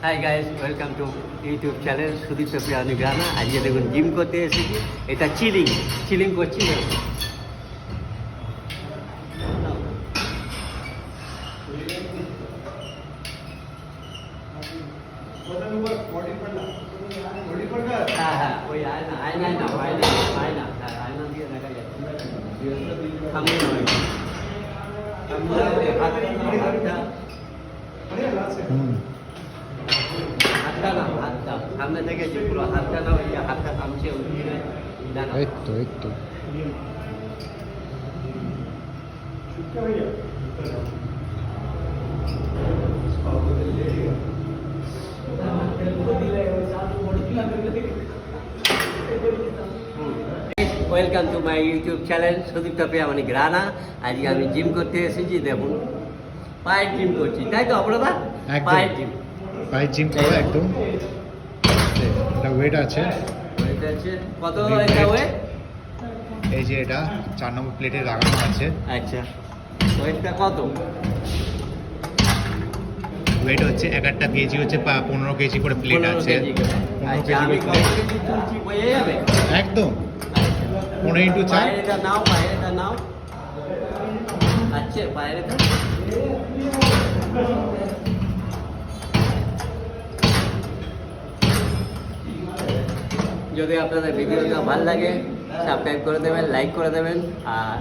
High guys, welcome to YouTube channel Sudipta Priyani Grana. আজকে দেখুন gym করতে এসেছি। এটা চিলিং করছি। হ্যাঁ হ্যাঁ, ওই আয়না দিয়ে দেখা যাচ্ছে। সামনে নয়, হাতটা সামনে থেকে যে পুরো হাতটা না, ওই হাতটা থামছে এই তো welcome to my YouTube channel Sudipta Priyani Grana. আজকে আমি জিম করতে এসেছি। দেখুন পায়ের জিম করছি, তাই তো আপনারা? পায়ের জিম করো একদম। এটা ওয়েট আছে, কত এটা ওয়েট? এই যে এটা 4 নম্বর প্লেটে লাগানো আছে। আচ্ছা, ওয়েটটা কত? ওয়েট হচ্ছে এক একটা কেজি হচ্ছে 15 কেজি করে প্লেট আছে। 15 আচ্ছা, আমি কত কেজি তুলছি বোঝা যাবে একদম। 15 × 4। এটা নাও। আচ্ছা, বাইরেটা যদি আপনাদের ভিডিওটা ভালো লাগে সাবস্ক্রাইব করে দেবেন, লাইক করে দেবেন, আর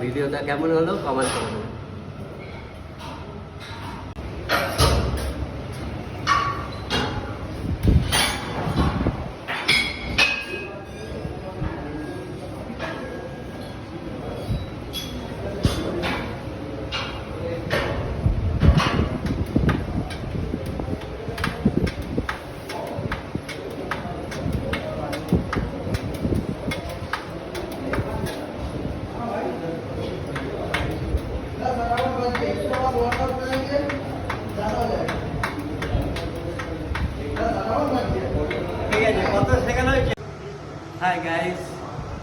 ভিডিওটা কেমন হলো কমেন্ট করে দেবেন। Hi guys,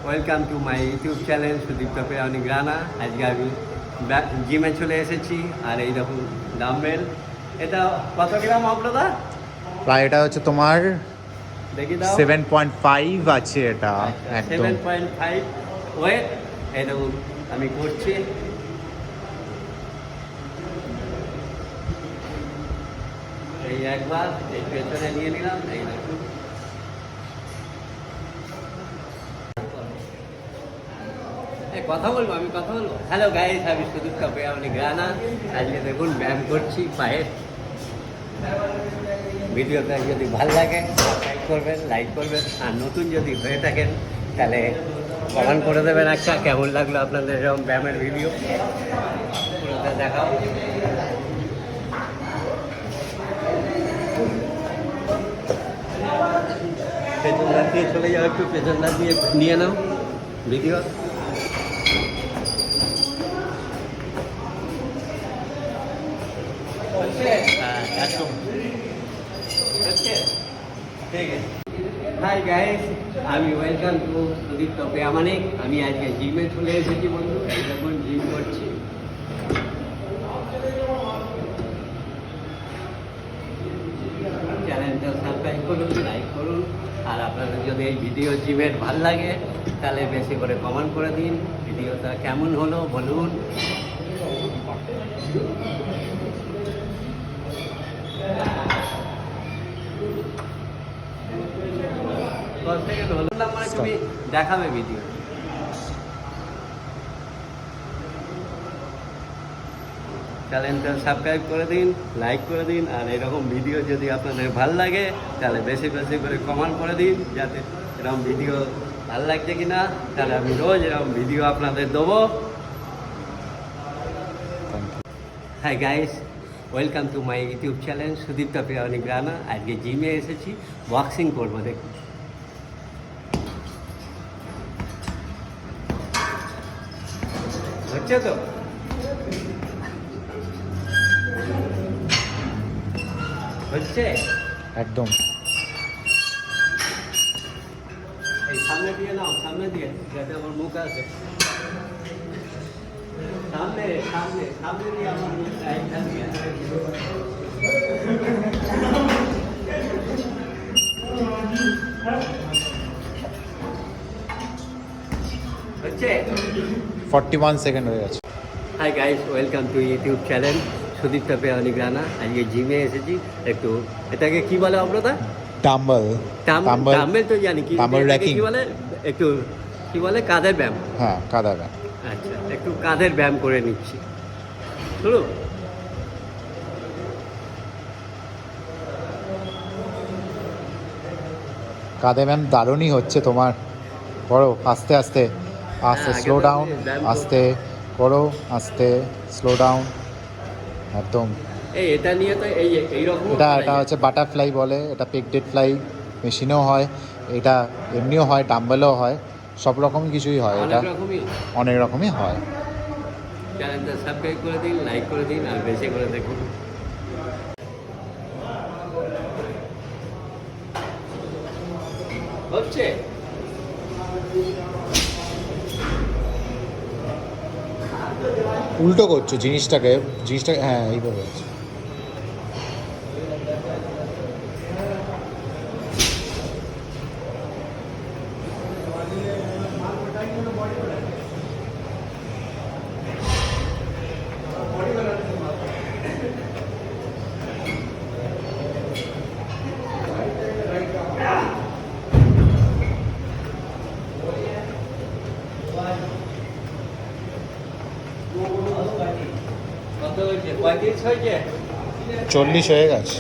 welcome to my YouTube channel Sudipta Priyani Grana. আজকে আমি জিমে চলে এসেছি। আর এই দেখুন ডাম্বেল, এটা কত গ্রাম আপনারা? প্রায় এটা হচ্ছে তোমার দেখি দাও, 7.5 আছে এটা। একদম 7.5 ওয়েট। এই দেখুন আমি করছি। এই একবার এই পেছনে নিয়ে নিলাম। এই দেখুন কথা বলবো। হ্যালো গাইস, আমি সুদীপ্ত প্রিয়ানি গ্রানা। আজকে দেখুন ব্যায়াম করছি পায়ের। ভিডিওটা যদি ভালো লাগে সাবস্ক্রাইব করবেন, লাইক করবেন, আর নতুন যদি হয়ে থাকেন তাহলে কমেন্ট করে দেবেন একটা কেমন লাগলো আপনাদের এরকম ব্যায়ামের ভিডিও। পুরোটা দেখাও। পেছন দাঁত দিয়ে চলে যাও, একটু পেছন দাঁত দিয়ে নিয়ে নাও ভিডিও। হাই গাইস, আমি ওয়েলকাম টু সুদীপ্ত প্রিয়ানি। আমি আজকে জিমে চলে এসেছি বন্ধু। এখন জিম করছি। চ্যানেলটা সাবস্ক্রাইব করুন, লাইক করুন, আর আপনাদের যদি এই ভিডিও জিমের ভাল লাগে তাহলে বেশি করে কমেন্ট করে দিন। ভিডিওটা কেমন হলো বলুন। তুমি দেখাবে ভিডিও। চ্যানেলটা সাবস্ক্রাইব করে দিন, লাইক করে দিন, আর এরকম ভিডিও যদি আপনাদের ভালো লাগে তাহলে বেশি বেশি করে কমেন্ট করে দিন, যাতে এরকম ভিডিও ভালো লাগছে কি না, তাহলে আমি রোজ এরকম ভিডিও আপনাদের দেবো। Hi guys, welcome to my YouTube channel Sudipta Priyani Grana. আজকে জিমে এসেছি, বক্সিং করবো। দেখুন হচ্ছে তো, হচ্ছে একদম। এই সামনে দিয়ে নাও, সামনে দিয়ে, যাতে আমার মুখ আছে। সামনে সামনে সামনে দিয়ে আমার মুখ, 41 সেকেন্ড হয়ে গেছে। Hi guys, welcome to YouTube channel Sudipta Peyani Gana. আজকে জিমে এসেছি। একটু এটাকে কি বলে অব্রতা? ডাম্বল ডাম্বেল তো জানি, কি ডাম্বল এটাকে র্যাকিং। কি বলে? একটু কি বলে, কাঁধের ব্যায়াম। হ্যাঁ, কাদা ব্যায়াম। আচ্ছা, একটু কাঁধের ব্যায়াম করে নিচ্ছি। শুরু। কাদা ব্যায়াম দারুণই হচ্ছে তোমার। করো আস্তে আস্তে, আস্তে হ্যাঁ, স্লো আগে তো ডাউন, আমি ব্যায়াম আস্তে করো, আস্তে স্লো ডাউন, একদম। এটা নিয়ে তো এইরকম এটা হচ্ছে বাটারফ্লাই বলে, এটা পেকডেড ফ্লাই মেশিনেও হয়, এটা এমনিও হয়, ডাম্বেলও হয়, সব রকম কিছুই হয়। এটা অনেক রকমই। অনেক রকমই হয়। চ্যানেলটা সাবস্ক্রাইব করে দিন, লাইক করে দিন, আর বেশি করে দেখুন। হচ্ছে উল্টো করছো জিনিসটাকে, হ্যাঁ এইভাবে হচ্ছে। কত হয়েছে? 35 হয়েছে। 40 হয়ে গেছে।